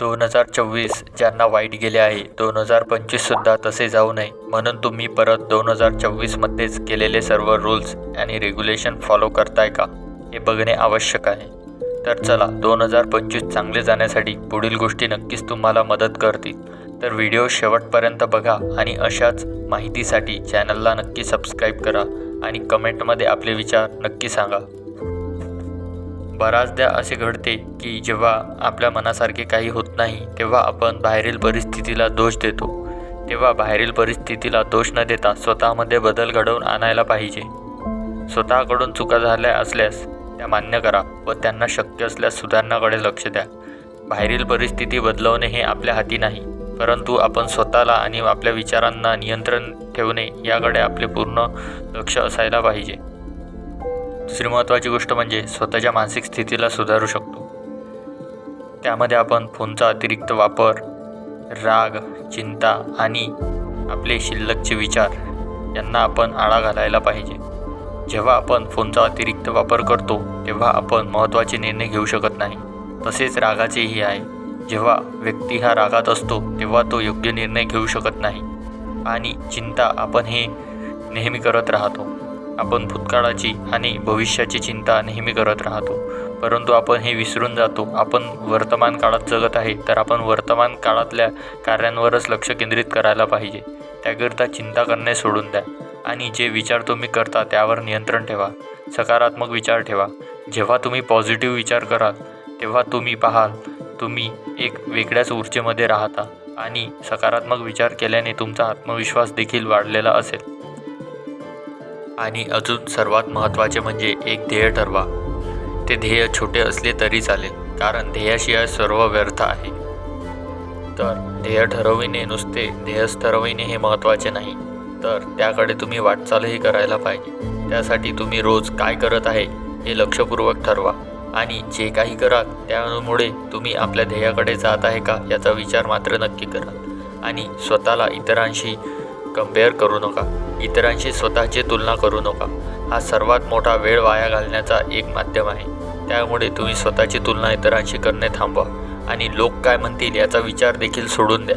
2024 ज्यांना वाईट गेले आहे 2025सुद्धा तसे जाऊ नये म्हणून तुम्ही परत 2024मध्येच केलेले सर्व रूल्स आणि रेग्युलेशन फॉलो करताय का हे बघणे आवश्यक आहे. तर चला 2025 चांगले जाण्यासाठी पुढील गोष्टी नक्कीच तुम्हाला मदत करतील. तर व्हिडिओ शेवटपर्यंत बघा आणि अशाच माहितीसाठी चॅनलला नक्की सबस्क्राईब करा आणि कमेंटमध्ये आपले विचार नक्की सांगा. बऱ्याचदा असे घडते की जेव्हा आपल्या मनासारखे काही होत नाही तेव्हा आपण बाहेरील परिस्थितीला दोष देतो. तेव्हा बाहेरील परिस्थितीला दोष न देता स्वतःमध्ये बदल घडवून आणायला पाहिजे. स्वतःकडून चुका झाल्या असल्यास त्या मान्य करा व त्यांना शक्य असल्यास सुधारण्याकडे लक्ष द्या. बाहेरील परिस्थिती बदलवणे हे आपल्या हाती नाही, परंतु आपण स्वतःला आणि आपल्या विचारांना नियंत्रण ठेवणे याकडे आपले पूर्ण लक्ष असायला पाहिजे. दुसरी महत्त्वाची गोष्ट म्हणजे स्वतःच्या मानसिक स्थितीला सुधारू शकतो. त्यामध्ये आपण फोनचा अतिरिक्त वापर, राग, चिंता आणि आपले शिल्लकचे विचार यांना आपण आळा घालायला पाहिजे. जेव्हा आपण फोनचा अतिरिक्त वापर करतो तेव्हा आपण महत्त्वाचे निर्णय घेऊ शकत नाही. तसेच रागाचेही आहे. जेव्हा व्यक्ती हा रागात असतो तेव्हा तो योग्य निर्णय घेऊ शकत नाही. आणि चिंता आपण हे नेहमी करत राहतो. आपण भूतकाळाची आणि भविष्याची चिंता नेहमी करत राहतो, परंतु आपण हे विसरून जातो. आपण वर्तमान काळात जगत आहे तर आपण वर्तमान काळातल्या कार्यांवरच लक्ष केंद्रित करायला पाहिजे. त्याकरिता चिंता करणे सोडून द्या आणि जे विचार तुम्ही करता त्यावर नियंत्रण ठेवा. सकारात्मक विचार ठेवा. जेव्हा तुम्ही पॉझिटिव्ह विचार कराल तेव्हा तुम्ही पाहाल तुम्ही एक वेगळ्याच ऊर्जेमध्ये राहता आणि सकारात्मक विचार केल्याने तुमचा आत्मविश्वास देखील वाढलेला असेल. आणि अजून सर्वात महत्त्वाचे म्हणजे एक ध्येय ठरवा. ते ध्येय छोटे असले तरी चालेल, कारण ध्येयाशिवाय सर्व व्यर्थ आहे. तर ध्येय ठरविणे नुसते ध्येयच ठरविणे हे महत्त्वाचे नाही, तर त्याकडे तुम्ही वाटचालही करायला पाहिजे. त्यासाठी तुम्ही रोज काय करत आहे हे लक्षपूर्वक ठरवा आणि जे काही कराल त्यामुळे तुम्ही आपल्या ध्येयाकडे जात आहे का याचा विचार मात्र नक्की करा. आणि स्वतःला इतरांशी कंपेअर करू नका. इतरांशी स्वतःची तुलना करू नका. हा सर्वात मोठा वेळ वाया घालण्याचा एक माध्यम आहे. त्यामुळे तुम्ही स्वतःची तुलना इतरांशी करणे थांबवा आणि लोक काय म्हणतील याचा विचार देखील सोडून द्या.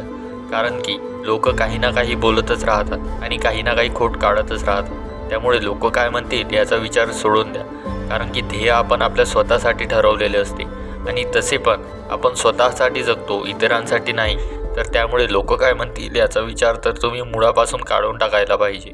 कारण की लोक काही ना काही बोलतच राहतात आणि काही ना काही खोट काढतच राहतात. त्यामुळे लोक काय म्हणतील याचा विचार सोडून द्या. कारण की ध्येय आपण आपल्या स्वतःसाठी ठरवलेले असते आणि तसे पण आपण स्वतःसाठी जगतो, इतरांसाठी नाही. तर त्यामुळे लोक काय म्हणतील याचा विचार तर तुम्ही मुळापासून काढून टाकायला पाहिजे.